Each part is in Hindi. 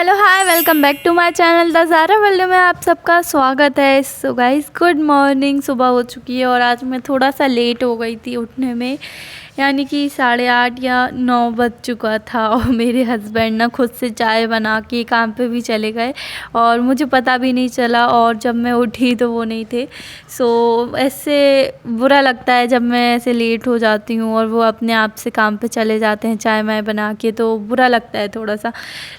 Hello hi welcome back to my channel the Zara world में आप सबका स्वागत है। So guys good morning. सुबह हो चुकी है और आज मैं थोड़ा सा लेट हो गई थी उठने में, यानी कि 8:30 या 9 बज चुका था और मेरे हस्बैंड ना खुद से चाय बना के काम पे भी चले गए और मुझे पता भी नहीं चला, और जब मैं उठी तो वो नहीं थे। सो ऐसे बुरा लगता है जब मैं ऐसे लेट हो जाती हूँ और वो अपने आप से काम पे चले जाते हैं चाय वाय बना के, तो बुरा लगता है थोड़ा सा।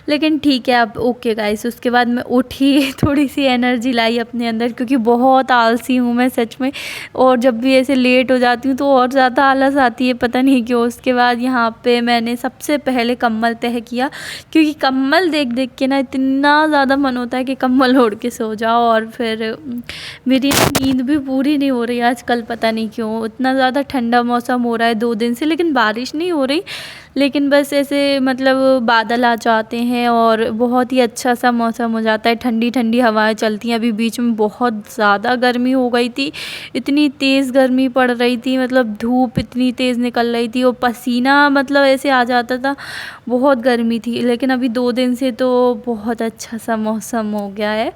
लेकिन ठीक है, अब ओके गाइस। उसके बाद मैं उठी थोड़ी सी एनर्जी लाई अपने अंदर, क्योंकि बहुत आलसी हूँ मैं सच में, और जब भी ऐसे लेट हो जाती हूँ तो और ज़्यादा आलस आती है, पता नहीं क्यों। उसके बाद यहाँ पे मैंने सबसे पहले कम्बल तह किया, क्योंकि कम्बल देख देख के ना इतना ज़्यादा मन होता है कि कम्बल ओढ़ के सो जाओ, और फिर मेरी नींद भी पूरी नहीं हो रही आजकल, पता नहीं क्यों। इतना ज़्यादा ठंडा मौसम हो रहा है 2 दिन से, लेकिन बारिश नहीं हो रही, लेकिन बस ऐसे मतलब बादल आ जाते हैं और बहुत ही अच्छा सा मौसम हो जाता है, ठंडी ठंडी हवाएं चलती हैं। अभी बीच में बहुत ज़्यादा गर्मी हो गई थी, इतनी तेज़ गर्मी पड़ रही थी, मतलब धूप इतनी तेज़ निकल रही थी और पसीना मतलब ऐसे आ जाता था, बहुत गर्मी थी। लेकिन अभी 2 दिन से तो बहुत अच्छा सा मौसम हो गया है।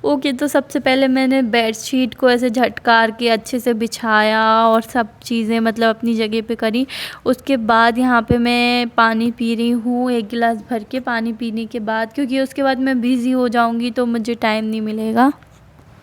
ओके, तो सबसे पहले मैंने बेडशीट को ऐसे झटकार के अच्छे से बिछाया और सब चीज़ें मतलब अपनी जगह पे करी। उसके बाद यहाँ पे मैं पानी पी रही हूँ 1 गिलास भर के। पानी पीने के बाद, क्योंकि उसके बाद मैं बिज़ी हो जाऊँगी तो मुझे टाइम नहीं मिलेगा,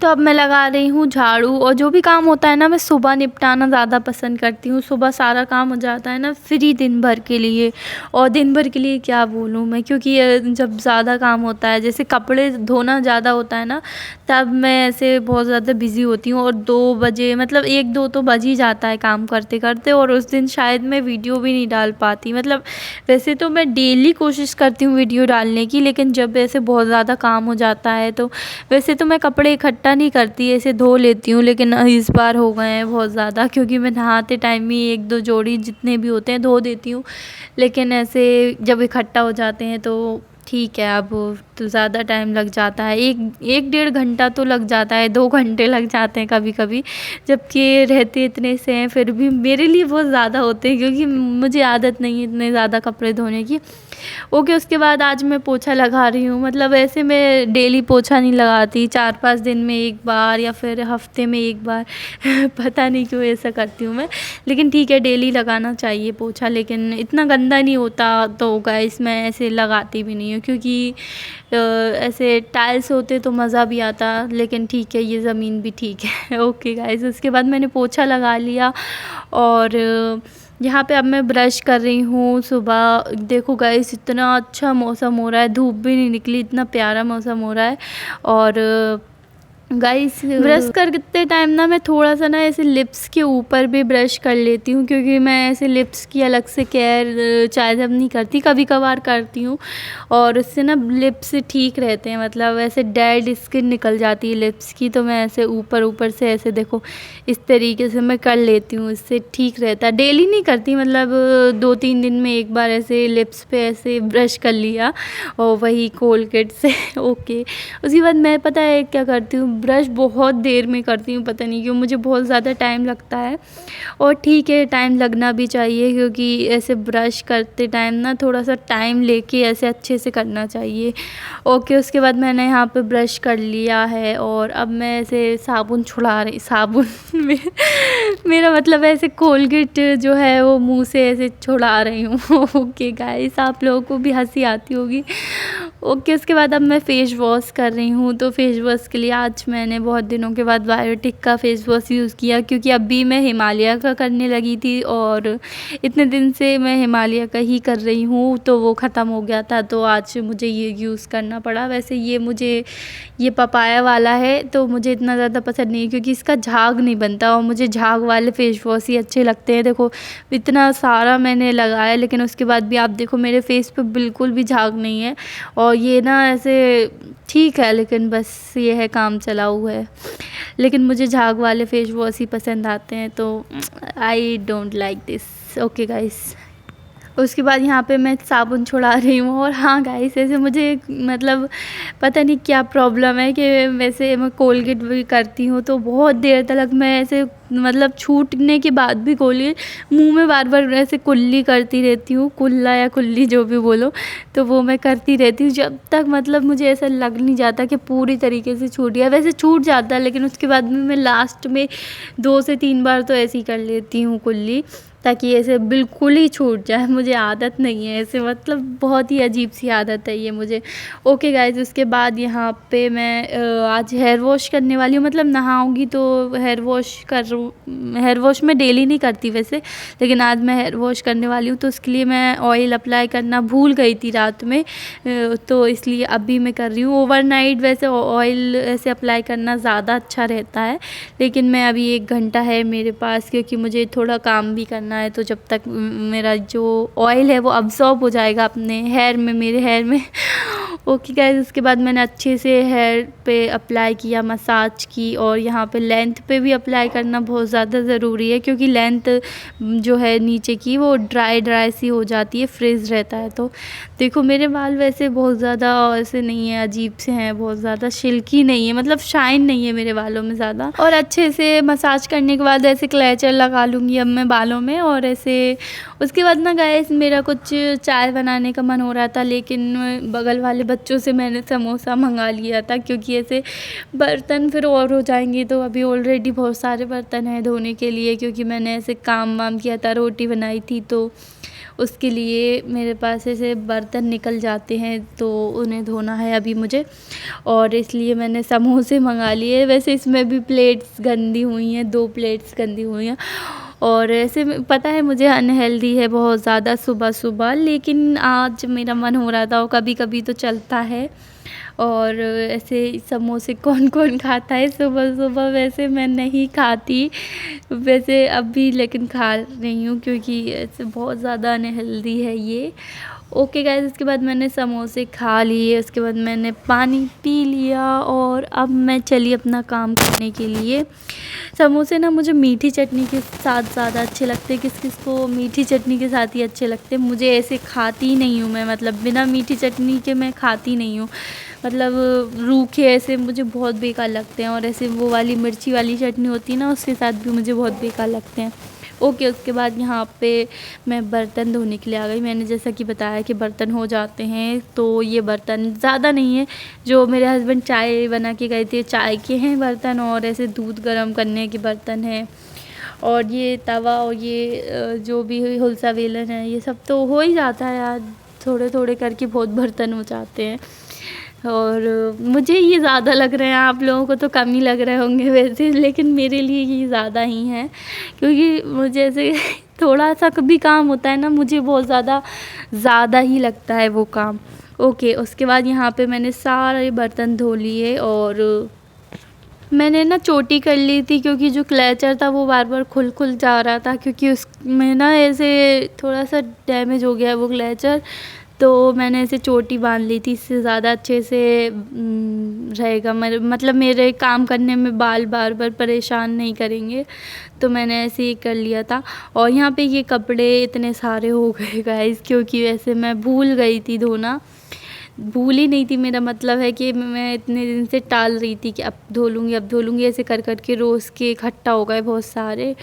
तो अब मैं लगा रही हूँ झाड़ू। और जो भी काम होता है ना, मैं सुबह निपटाना ज़्यादा पसंद करती हूँ। सुबह सारा काम हो जाता है ना फ्री दिन भर के लिए, और दिन भर के लिए क्या बोलूँ मैं, क्योंकि जब ज़्यादा काम होता है, जैसे कपड़े धोना ज़्यादा होता है ना, तब मैं ऐसे बहुत ज़्यादा बिज़ी होती हूँ। और 2 बजे मतलब 1-2 तो बज ही जाता है काम करते करते, और उस दिन शायद मैं वीडियो भी नहीं डाल पाती। मतलब वैसे तो मैं डेली कोशिश करती हूँ वीडियो डालने की, लेकिन जब ऐसे बहुत ज़्यादा काम हो जाता है तो वैसे तो मैं कपड़े इकट्ठा नहीं करती, ऐसे धो लेती हूँ। लेकिन इस बार हो गए हैं बहुत ज़्यादा, क्योंकि मैं नहाते टाइम ही 1-2 जोड़ी जितने भी होते हैं धो देती हूँ, लेकिन ऐसे जब इकट्ठा हो जाते हैं तो ठीक है। अब तो ज़्यादा टाइम लग जाता है, 1-1 डेढ़ घंटा तो लग जाता है, 2 घंटे लग जाते हैं कभी कभी, जबकि रहते इतने से हैं। फिर भी मेरे लिए बहुत ज़्यादा होते हैं, क्योंकि मुझे आदत नहीं है इतने ज़्यादा कपड़े धोने की। ओके, उसके बाद आज मैं पोछा लगा रही हूँ। मतलब ऐसे मैं डेली पोछा नहीं लगाती, 4-5 दिन में 1 बार या फिर हफ्ते में 1 बार पता नहीं क्यों ऐसा करती हूँ मैं, लेकिन ठीक है डेली लगाना चाहिए पोछा। लेकिन इतना गंदा नहीं होता, तो गाइस मैं ऐसे लगाती भी नहीं हूँ, क्योंकि ऐसे टाइल्स होते तो मज़ा भी आता। लेकिन ठीक है, ये ज़मीन भी ठीक है। ओके गाइस, उसके बाद मैंने पोछा लगा लिया और यहाँ पे अब मैं ब्रश कर रही हूँ। सुबह देखो गाइस इतना अच्छा मौसम हो रहा है, धूप भी नहीं निकली, इतना प्यारा मौसम हो रहा है। और गाइस ब्रश करते टाइम ना मैं थोड़ा सा ना ऐसे लिप्स के ऊपर भी ब्रश कर लेती हूँ, क्योंकि मैं ऐसे लिप्स की अलग से केयर शायद अब नहीं करती, कभी कभार करती हूँ, और उससे ना लिप्स ठीक रहते हैं। मतलब ऐसे डेड स्किन निकल जाती है लिप्स की, तो मैं ऐसे ऊपर ऊपर से ऐसे देखो इस तरीके से मैं कर लेती हूँ, इससे ठीक रहता है। डेली नहीं करती, मतलब 2-3 दिन में 1 बार ऐसे लिप्स पे ऐसे ब्रश कर लिया, और वही कोलगेट से। ओके, उसके बाद मैं पता है क्या करती हूँ, ब्रश बहुत देर में करती हूँ, पता नहीं क्यों मुझे बहुत ज़्यादा टाइम लगता है। और ठीक है, टाइम लगना भी चाहिए, क्योंकि ऐसे ब्रश करते टाइम ना थोड़ा सा टाइम लेके ऐसे अच्छे से करना चाहिए। ओके, उसके बाद मैंने यहाँ पे ब्रश कर लिया है और अब मैं ऐसे साबुन छुड़ा रही, साबुन में मेरा मतलब ऐसे कोलगेट जो है वो मुंह से ऐसे छुड़ा रही हूँ। ओके गाइस, आप लोगों को भी हंसी आती होगी। ओके, उसके बाद अब मैं फ़ेस वॉश कर रही हूँ। तो फ़ेस वॉश के लिए आज मैंने बहुत दिनों के बाद बायोटिक का फ़ेस वॉश यूज़ किया, क्योंकि अभी मैं हिमालय का करने लगी थी और इतने दिन से मैं हिमालय का ही कर रही हूँ, तो वो ख़त्म हो गया था, तो आज मुझे ये यूज़ करना पड़ा। वैसे ये पपाया वाला है, तो मुझे इतना ज़्यादा पसंद नहीं है, क्योंकि इसका झाग नहीं बनता, और मुझे झाग वाले फ़ेस वॉश ही अच्छे लगते हैं। देखो इतना सारा मैंने लगाया, लेकिन उसके बाद भी आप देखो मेरे फेस पे बिल्कुल भी झाग नहीं है। और ये ना ऐसे ठीक है, लेकिन बस ये है काम चलाऊ है, लेकिन मुझे झाग वाले फेस वॉश ही पसंद आते हैं, तो I don't like this. Okay guys, उसके बाद यहाँ पे मैं साबुन छुड़ा रही हूँ। और हाँ गाइस, ऐसे मुझे मतलब पता नहीं क्या प्रॉब्लम है कि वैसे मैं कोलगेट भी करती हूँ तो बहुत देर तक मैं ऐसे मतलब छूटने के बाद भी गोली मुंह में बार बार ऐसे कुल्ली करती रहती हूँ, कुल्ला या कुल्ली जो भी बोलो, तो वो मैं करती रहती हूँ जब तक मतलब मुझे ऐसा लग नहीं जाता कि पूरी तरीके से छूट गया। वैसे छूट जाता है लेकिन उसके बाद में मैं लास्ट में 2 से 3 बार तो ऐसे ही कर लेती हूँ कुल्ली, ताकि ऐसे बिल्कुल ही छूट जाए। मुझे आदत नहीं है ऐसे, मतलब बहुत ही अजीब सी आदत है ये मुझे। ओके गाइज़, उसके बाद यहाँ पे मैं आज हेयर वॉश करने वाली हूँ, मतलब नहाऊंगी तो हेयर वॉश हेयर वॉश मैं डेली नहीं करती वैसे, लेकिन आज मैं हेयर वॉश करने वाली हूँ तो उसके लिए मैं ऑयल अप्लाई करना भूल गई थी रात में, तो इसलिए अभी मैं कर रही हूँ। ओवरनाइट वैसे ऑयल ऐसे अप्लाई करना ज़्यादा अच्छा रहता है, लेकिन मैं अभी 1 घंटा है मेरे पास, क्योंकि मुझे थोड़ा काम भी करना है, तो जब तक मेरा जो ऑयल है वो अब्सॉर्ब हो जाएगा अपने हेयर में, मेरे हेयर में। ओके गाइस, उसके बाद मैंने अच्छे से हेयर पे अप्लाई किया, मसाज की, और यहाँ पे लेंथ पे भी अप्लाई करना बहुत ज़्यादा ज़रूरी है, क्योंकि लेंथ जो है नीचे की वो ड्राई सी हो जाती है, फ्रिज रहता है। तो देखो मेरे बाल वैसे बहुत ज़्यादा ऐसे नहीं है, अजीब से हैं, बहुत ज़्यादा सिल्की नहीं है, मतलब शाइन नहीं है मेरे बालों में ज़्यादा। और अच्छे से मसाज करने के बाद ऐसे क्लेचर लगा लूँगी अब मैं बालों में, और ऐसे उसके बाद ना गाइस मेरा कुछ चाय बनाने का मन हो रहा था, लेकिन बगल वाले बच्चों से मैंने समोसा मंगा लिया था, क्योंकि ऐसे बर्तन फिर और हो जाएंगे। तो अभी ऑलरेडी बहुत सारे बर्तन हैं धोने के लिए, क्योंकि मैंने ऐसे काम वाम किया था, रोटी बनाई थी, तो उसके लिए मेरे पास ऐसे बर्तन निकल जाते हैं, तो उन्हें धोना है अभी मुझे, और इसलिए मैंने समोसे मंगा लिए। वैसे इसमें भी प्लेट्स गंदी हुई हैं, 2 प्लेट्स गंदी हुई हैं, और ऐसे पता है मुझे अनहेल्दी है बहुत ज़्यादा सुबह सुबह, लेकिन आज मेरा मन हो रहा था, और कभी कभी तो चलता है। और ऐसे समोसे कौन कौन खाता है सुबह सुबह, वैसे मैं नहीं खाती वैसे अभी, लेकिन खा रही हूँ क्योंकि ऐसे बहुत ज़्यादा अनहेल्दी है ये। ओके गाइस, उसके बाद मैंने समोसे खा लिए, उसके बाद मैंने पानी पी लिया, और अब मैं चली अपना काम करने के लिए। समोसे ना मुझे मीठी चटनी के साथ ज़्यादा अच्छे लगते हैं, किस किस को मीठी चटनी के साथ ही अच्छे लगते हैं, मुझे ऐसे खाती नहीं हूँ मैं, मतलब बिना मीठी चटनी के मैं खाती नहीं हूँ, मतलब रूखे ऐसे मुझे बहुत बेकार लगते हैं, और ऐसे वो वाली मिर्ची वाली चटनी होती है ना, उसके साथ भी मुझे बहुत बेकार लगते हैं। ओके, उसके बाद यहाँ पे मैं बर्तन धोने के लिए आ गई। मैंने जैसा कि बताया कि बर्तन हो जाते हैं, तो ये बर्तन ज़्यादा नहीं है, जो मेरे हस्बैंड चाय बना के गए थे चाय के हैं बर्तन, और ऐसे दूध गर्म करने के बर्तन हैं, और ये तवा, और ये जो भी हुलसा वेलन है, ये सब तो हो ही जाता है यार, थोड़े थोड़े करके बहुत बर्तन हो जाते हैं। और मुझे ये ज़्यादा लग रहे हैं, आप लोगों को तो कम ही लग रहे होंगे वैसे, लेकिन मेरे लिए ये ज़्यादा ही हैं, क्योंकि मुझे ऐसे थोड़ा सा भी काम होता है ना, मुझे बहुत ज़्यादा ही लगता है वो काम। ओके, उसके बाद यहाँ पे मैंने सारे बर्तन धो लिए, और मैंने ना चोटी कर ली थी, क्योंकि जो क्लचर था वो बार बार खुल जा रहा था, क्योंकि उसमें ना ऐसे थोड़ा सा डैमेज हो गया है वो क्लचर, तो मैंने ऐसे चोटी बांध ली थी, इससे ज़्यादा अच्छे से रहेगा, मतलब मेरे काम करने में बाल बार बार परेशान नहीं करेंगे, तो मैंने ऐसे ही कर लिया था। और यहाँ पे ये कपड़े इतने सारे हो गए गाइस, क्योंकि वैसे मैं भूल गई थी धोना, भूल ही नहीं थी, मेरा मतलब है कि मैं इतने दिन से टाल रही थी कि अब धो लूँगी, ऐसे कर के रोज़ के इकट्ठा हो गए बहुत सारे।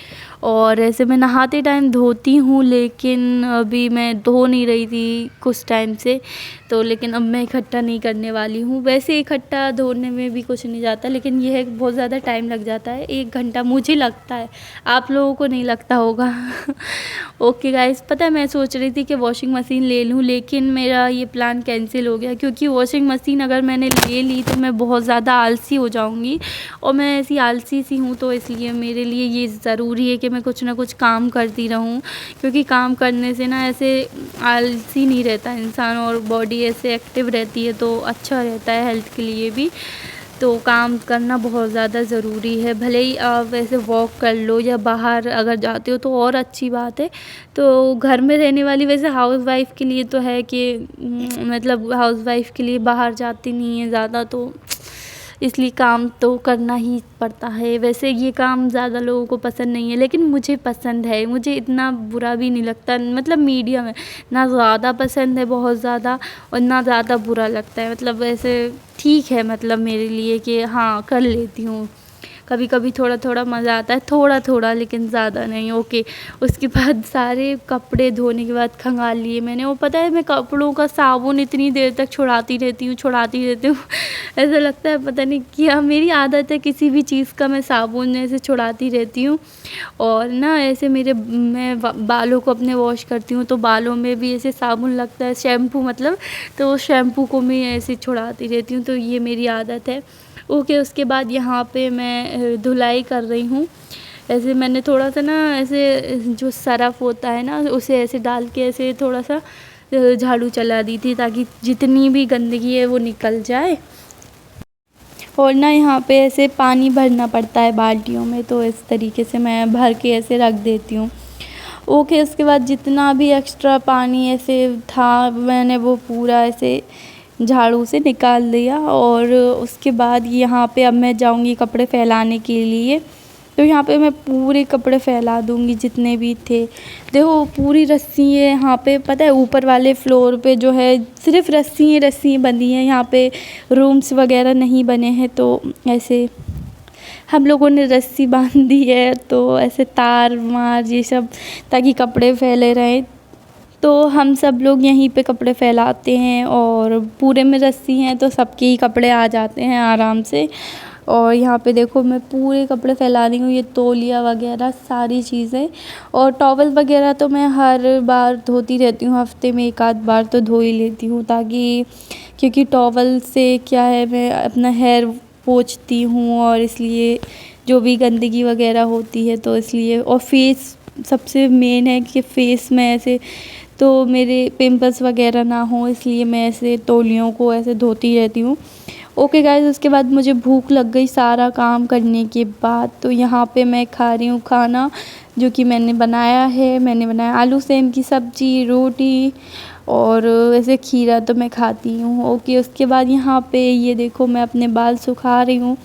और ऐसे मैं नहाते टाइम धोती हूँ, लेकिन अभी मैं धो नहीं रही थी कुछ टाइम से, तो लेकिन अब मैं इकट्ठा नहीं करने वाली हूँ। वैसे इकट्ठा धोने में भी कुछ नहीं जाता, लेकिन यह है बहुत ज़्यादा टाइम लग जाता है, 1 घंटा मुझे लगता है, आप लोगों को नहीं लगता होगा। ओके गाइस, पता है मैं सोच रही थी कि वॉशिंग मशीन ले लूँ, लेकिन मेरा ये प्लान कैंसिल हो गया, क्योंकि वॉशिंग मशीन अगर मैंने ले ली तो मैं बहुत ज़्यादा आलसी हो जाऊँगी, और मैं ऐसी आलसी सी हूँ, तो इसलिए मेरे लिए ये ज़रूरी है कि मैं कुछ ना कुछ काम करती रहूँ, क्योंकि काम करने से ना ऐसे आलसी नहीं रहता इंसान, और बॉडी ऐसे एक्टिव रहती है, तो अच्छा रहता है हेल्थ के लिए भी। तो काम करना बहुत ज़्यादा ज़रूरी है, भले ही आप वैसे वॉक कर लो या बाहर अगर जाते हो तो और अच्छी बात है। तो घर में रहने वाली वैसे हाउसवाइफ़ के लिए तो है कि मतलब हाउसवाइफ़ के लिए बाहर जाती नहीं है ज़्यादा, तो इसलिए काम तो करना ही पड़ता है। वैसे ये काम ज़्यादा लोगों को पसंद नहीं है, लेकिन मुझे पसंद है, मुझे इतना बुरा भी नहीं लगता, मतलब मीडियम है, ना ज़्यादा पसंद है बहुत ज़्यादा, और ना ज़्यादा बुरा लगता है, मतलब ऐसे ठीक है, मतलब मेरे लिए कि हाँ कर लेती हूँ कभी कभी थोड़ा थोड़ा मज़ा आता है, थोड़ा थोड़ा लेकिन ज़्यादा नहीं। ओके, उसके बाद सारे कपड़े धोने के बाद खंगाल लिए मैंने। वो पता है मैं कपड़ों का साबुन इतनी देर तक छुड़ाती रहती हूँ ऐसा लगता है पता नहीं क्या मेरी आदत है, किसी भी चीज़ का मैं साबुन ऐसे छुड़ाती रहती हूँ। और ना ऐसे मैं बालों को अपने वॉश करती हूँ तो बालों में भी ऐसे साबुन लगता है, शैम्पू मतलब, तो शैम्पू को मैं ऐसे छुड़ाती रहती हूँ, तो ये मेरी आदत है। ओके, उसके बाद यहाँ पे मैं धुलाई कर रही हूँ। ऐसे मैंने थोड़ा सा ना ऐसे जो सरफ़ होता है ना उसे ऐसे डाल के ऐसे थोड़ा सा झाड़ू चला दी थी ताकि जितनी भी गंदगी है वो निकल जाए। और ना यहाँ पे ऐसे पानी भरना पड़ता है बाल्टियों में, तो इस तरीके से मैं भर के ऐसे रख देती हूँ। ओके, उसके बाद जितना भी एक्स्ट्रा पानी ऐसे था मैंने वो पूरा ऐसे झाड़ू से निकाल दिया। और उसके बाद यहाँ पे अब मैं जाऊँगी कपड़े फैलाने के लिए। तो यहाँ पे मैं पूरे कपड़े फैला दूँगी जितने भी थे। देखो पूरी रस्सी है यहाँ पे, पता है ऊपर वाले फ्लोर पे जो है सिर्फ रस्सी बंधी हैं, यहाँ पे रूम्स वगैरह नहीं बने हैं, तो ऐसे हम लोगों ने रस्सी बांध दी है, तो ऐसे तार मार ये सब ताकि कपड़े फैले रहें। तो हम सब लोग यहीं पे कपड़े फैलाते हैं और पूरे में रस्सी हैं तो सबके ही कपड़े आ जाते हैं आराम से। और यहाँ पे देखो मैं पूरे कपड़े फैला रही हूँ, ये तौलिया वगैरह सारी चीज़ें। और टॉवल वगैरह तो मैं हर बार धोती रहती हूँ, हफ्ते में एक आध बार तो धो ही लेती हूँ, ताकि क्योंकि टॉवल से क्या है मैं अपना हेयर पोंछती हूँ और इसलिए जो भी गंदगी वगैरह होती है तो इसलिए। और फेस सबसे मेन है कि फेस में ऐसे तो मेरे पिंपल्स वगैरह ना हो, इसलिए मैं ऐसे तौलियों को ऐसे धोती रहती हूँ। ओके गाइस, उसके बाद मुझे भूख लग गई सारा काम करने के बाद, तो यहाँ पे मैं खा रही हूँ खाना जो कि मैंने बनाया आलू सेम की सब्ज़ी, रोटी और वैसे खीरा तो मैं खाती हूँ। ओके, उसके बाद यहाँ पे ये देखो मैं अपने बाल सुखा रही हूँ।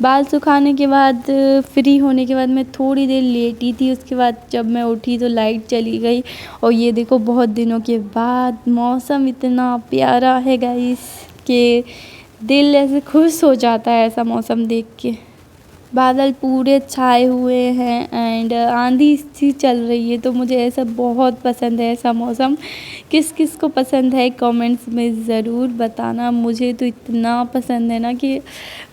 बाल सुखाने के बाद फ्री होने के बाद मैं थोड़ी देर लेटी थी, उसके बाद जब मैं उठी तो लाइट चली गई। और ये देखो बहुत दिनों के बाद मौसम इतना प्यारा है गाइस कि दिल ऐसे खुश हो जाता है ऐसा मौसम देख के। बादल पूरे छाए हुए हैं एंड आंधी सी चल रही है, तो मुझे ऐसा बहुत पसंद है ऐसा मौसम। किस किस को पसंद है कमेंट्स में ज़रूर बताना। मुझे तो इतना पसंद है ना कि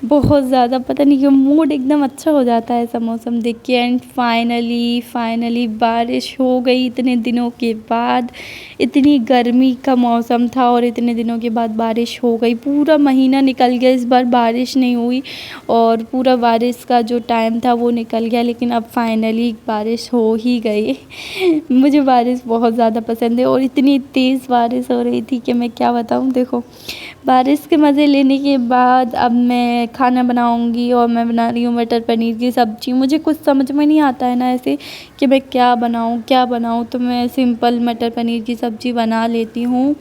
बहुत ज़्यादा, पता नहीं क्यों मूड एकदम अच्छा हो जाता है ऐसा मौसम देख के। एंड फाइनली बारिश हो गई इतने दिनों के बाद। इतनी गर्मी का मौसम था और इतने दिनों के बाद बारिश हो गई। पूरा महीना निकल गया, इस बार बारिश नहीं हुई और पूरा बारिश का जो टाइम था वो निकल गया, लेकिन अब फाइनली बारिश हो ही गई। मुझे बारिश बहुत ज़्यादा पसंद है और इतनी तेज़ बारिश हो रही थी कि मैं क्या बताऊँ। देखो बारिश के मज़े लेने के बाद अब मैं खाना बनाऊँगी और मैं बना रही हूँ मटर पनीर की सब्ज़ी। मुझे कुछ समझ में नहीं आता है ना ऐसे कि मैं क्या बनाऊँ, तो मैं सिंपल मटर पनीर की सब्ज़ी बना लेती हूँ,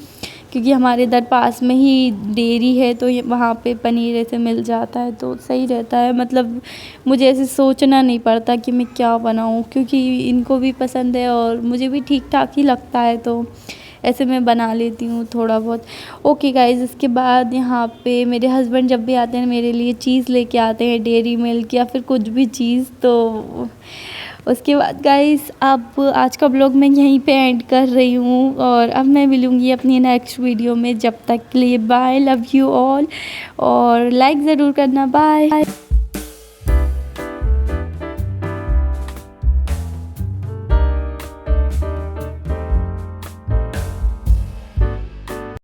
क्योंकि हमारे इधर पास में ही डेयरी है तो वहाँ पे पनीर ऐसे मिल जाता है तो सही रहता है। मतलब मुझे ऐसे सोचना नहीं पड़ता कि मैं क्या बनाऊँ, क्योंकि इनको भी पसंद है और मुझे भी ठीक ठाक ही लगता है, तो ऐसे मैं बना लेती हूँ थोड़ा बहुत। ओके गाइज़, इसके बाद यहाँ पे मेरे हस्बैंड जब भी आते हैं मेरे लिए चीज़ लेके आते हैं, डेयरी मिल्क या फिर कुछ भी चीज़। तो उसके बाद गाइस अब आज का ब्लॉग मैं यहीं पे एंड कर रही हूँ और अब मैं मिलूँगी अपनी नेक्स्ट वीडियो में। जब तक के लिए बाय, लव यू ऑल और लाइक ज़रूर करना, बाय।